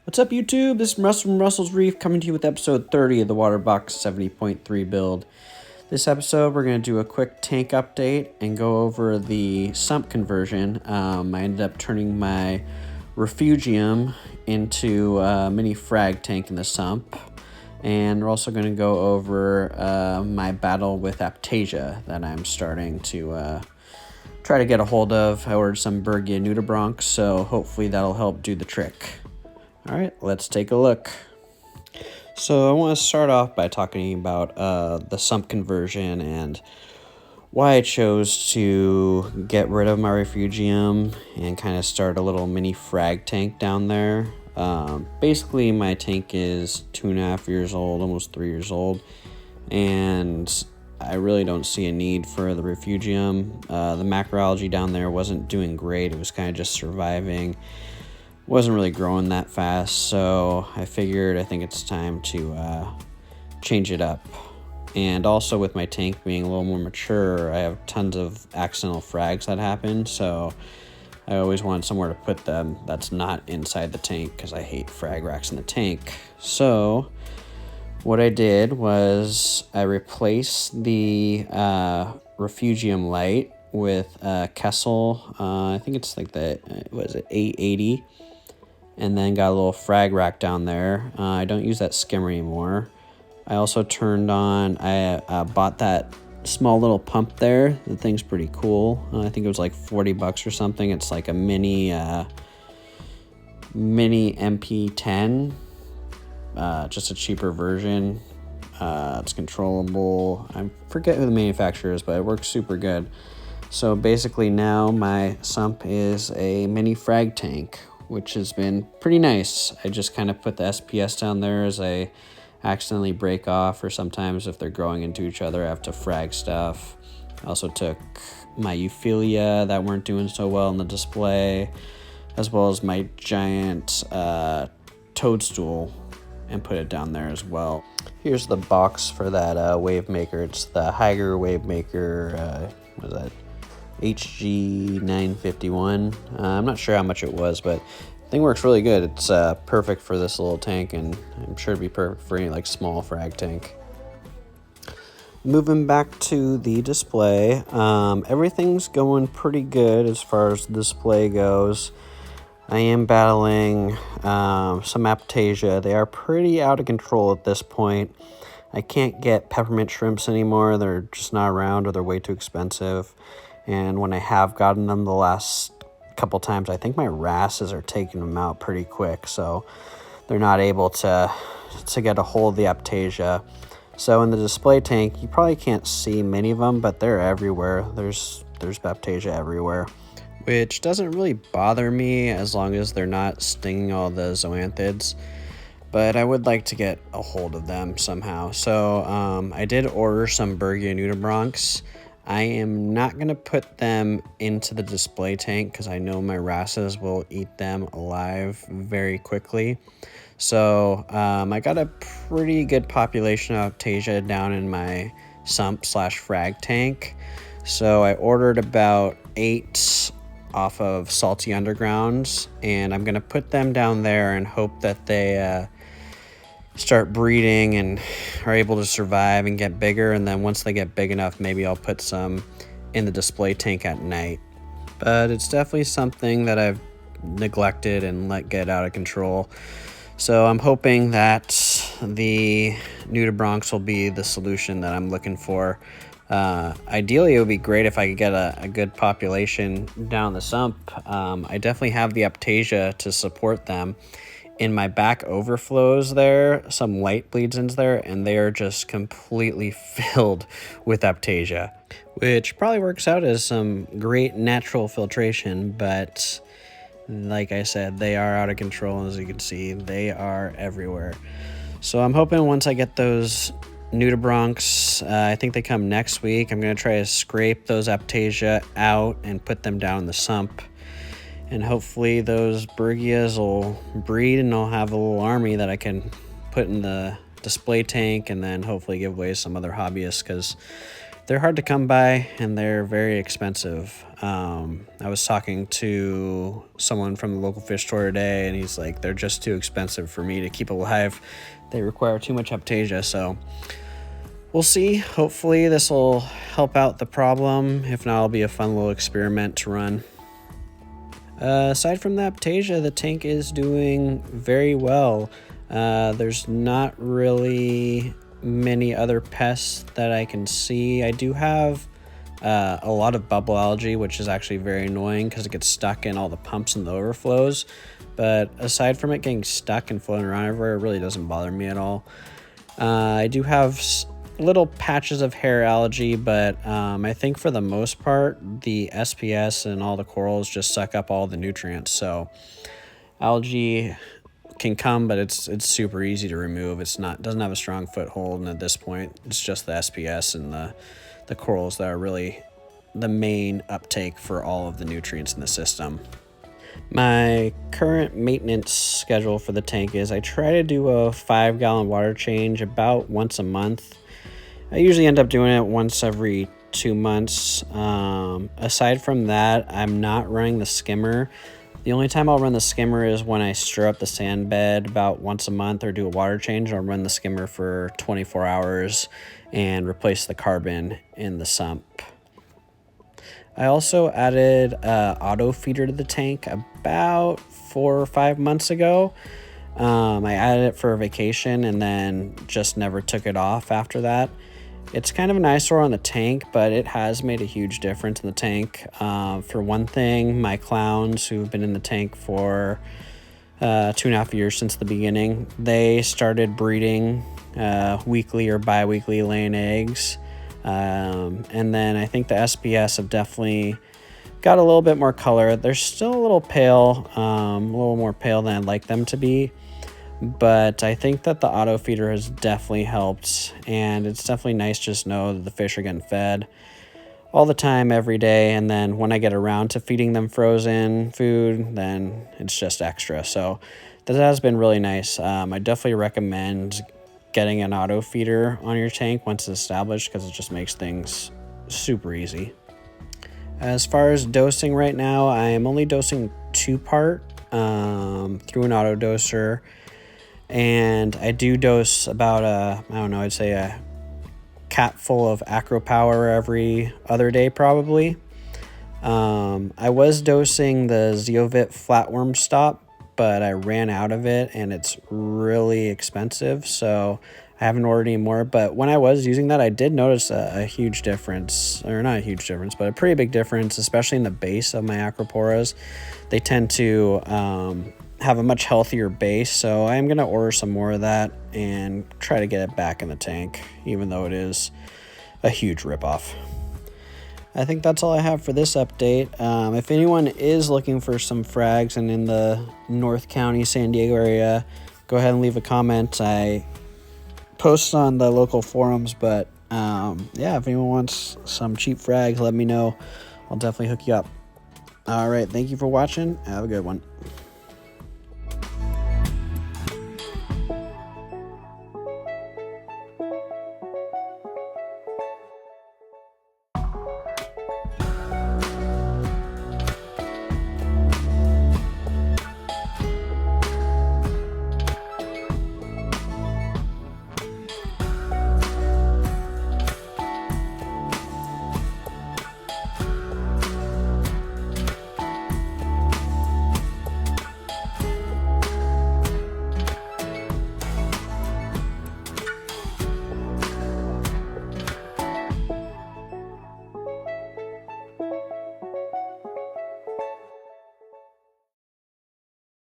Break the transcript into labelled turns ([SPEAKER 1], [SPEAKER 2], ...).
[SPEAKER 1] What's up, YouTube? This is Russell from Russell's Reef coming to you with episode 30 of the Waterbox 70.3 build. This episode, we're going to do a quick tank update and go over the sump conversion. I ended up turning my refugium into a mini frag tank in the sump. And we're also going to go over my battle with aiptasia that I'm starting to try to get a hold of. I ordered some Bergia nudibranchs, so hopefully that'll help do the trick. All right, let's take a look. So I want to start off by talking about the sump conversion and why I chose to get rid of my refugium and kind of start a little mini frag tank down there. Basically, my tank is 2.5 years old, almost 3 years old, and I really don't see a need for the refugium. The macroalgae down there wasn't doing great. It was kind of just surviving. Wasn't really growing that fast, so I think it's time to change it up. And also with my tank being a little more mature, I have tons of accidental frags that happen, so I always wanted somewhere to put them that's not inside the tank because I hate frag racks in the tank. So what I did was I replaced the refugium light with Kessel. I think it's like the 880. And then got a little frag rack down there. I don't use that skimmer anymore. I also I bought that small little pump there. The thing's pretty cool. I think it was like $40 or something. It's like a mini MP10, just a cheaper version. It's controllable. I forget who the manufacturer is, but it works super good. So basically now my sump is a mini frag tank, which has been pretty nice. I just kind of put the SPS down there as I accidentally break off, or sometimes if they're growing into each other, I have to frag stuff. I also took my Euphyllia that weren't doing so well in the display, as well as my giant toadstool, and put it down there as well. Here's the box for that wave maker. It's the Higer wave maker, what is that? HG951. I'm not sure how much it was, but the thing works really good. It's perfect for this little tank, and I'm sure it'd be perfect for any like small frag tank. Moving back to the display, everything's going pretty good as far as the display goes. I am battling some aiptasia. They are pretty out of control at this point. I can't get peppermint shrimps anymore. They're just not around, or they're way too expensive. And when I have gotten them the last couple times, I think my wrasses are taking them out pretty quick, so they're not able to get a hold of the aiptasia. So in the display tank, you probably can't see many of them, but they're everywhere. There's aiptasia everywhere, which doesn't really bother me as long as they're not stinging all the zoanthids. But I would like to get a hold of them somehow. So I did order some Bergia nudibranchs. I am not going to put them into the display tank because I know my wrasses will eat them alive very quickly. So I got a pretty good population of aiptasia down in my sump/frag tank. So I ordered about 8 off of Salty Undergrounds, and I'm going to put them down there and hope that they start breeding and are able to survive and get bigger. And then once they get big enough, maybe I'll put some in the display tank at night. But it's definitely something that I've neglected and let get out of control. So I'm hoping that the nudibranchs will be the solution that I'm looking for. Ideally, it would be great if I could get a good population down the sump. I definitely have the aiptasia to support them. In my back overflows there, some light bleeds into there, and they are just completely filled with aiptasia, which probably works out as some great natural filtration, but like I said, they are out of control. As you can see, they are everywhere. So I'm hoping once I get those nudibranchs, I think they come next week, I'm going to try to scrape those aiptasia out and put them down in the sump. And hopefully those Bergias will breed, and I'll have a little army that I can put in the display tank, and then hopefully give away to some other hobbyists, because they're hard to come by and they're very expensive. I was talking to someone from the local fish store today, and he's like, they're just too expensive for me to keep alive. They require too much aiptasia, so we'll see. Hopefully this will help out the problem. If not, it'll be a fun little experiment to run. Aside from the aiptasia, the tank is doing very well. There's not really many other pests that I can see. I do have a lot of bubble algae, which is actually very annoying because it gets stuck in all the pumps and the overflows. But aside from it getting stuck and floating around everywhere, it really doesn't bother me at all. I do have little patches of hair algae, but I think for the most part, the SPS and all the corals just suck up all the nutrients. So algae can come, but it's super easy to remove. Doesn't have a strong foothold, and at this point it's just the SPS and the corals that are really the main uptake for all of the nutrients in the system. My current maintenance schedule for the tank is I try to do a 5-gallon water change about once a month. I usually end up doing it once every 2 months. Aside from that, I'm not running the skimmer. The only time I'll run the skimmer is when I stir up the sand bed about once a month or do a water change. I'll run the skimmer for 24 hours and replace the carbon in the sump. I also added auto feeder to the tank about 4 or 5 months ago. I added it for a vacation and then just never took it off after that. It's kind of an eyesore on the tank, but it has made a huge difference in the tank. For one thing, my clowns who've been in the tank for 2.5 years since the beginning, they started breeding weekly or bi-weekly, laying eggs. And then I think the SPS have definitely got a little bit more color. They're still a little pale, a little more pale than I'd like them to be. But I think that the auto feeder has definitely helped, and it's definitely nice just to know that the fish are getting fed all the time, every day. And then when I get around to feeding them frozen food, then it's just extra. So that has been really nice. I definitely recommend getting an auto feeder on your tank once it's established, because it just makes things super easy. As far as dosing right now, I am only dosing 2-part through an auto doser. And I do dose about I'd say a cap full of Acro Power every other day probably. I was dosing the Zeovit flatworm stop, but I ran out of it and it's really expensive, so I haven't ordered any more. But when I was using that, I did notice a huge difference, or not a huge difference, but a pretty big difference, especially in the base of my Acroporas. They tend to have a much healthier base, so I'm going to order some more of that and try to get it back in the tank, even though it is a huge ripoff. I think that's all I have for this update. If anyone is looking for some frags and in the North County, San Diego area, go ahead and leave a comment. I post on the local forums, but yeah, if anyone wants some cheap frags, let me know. I'll definitely hook you up. All right, thank you for watching. Have a good one.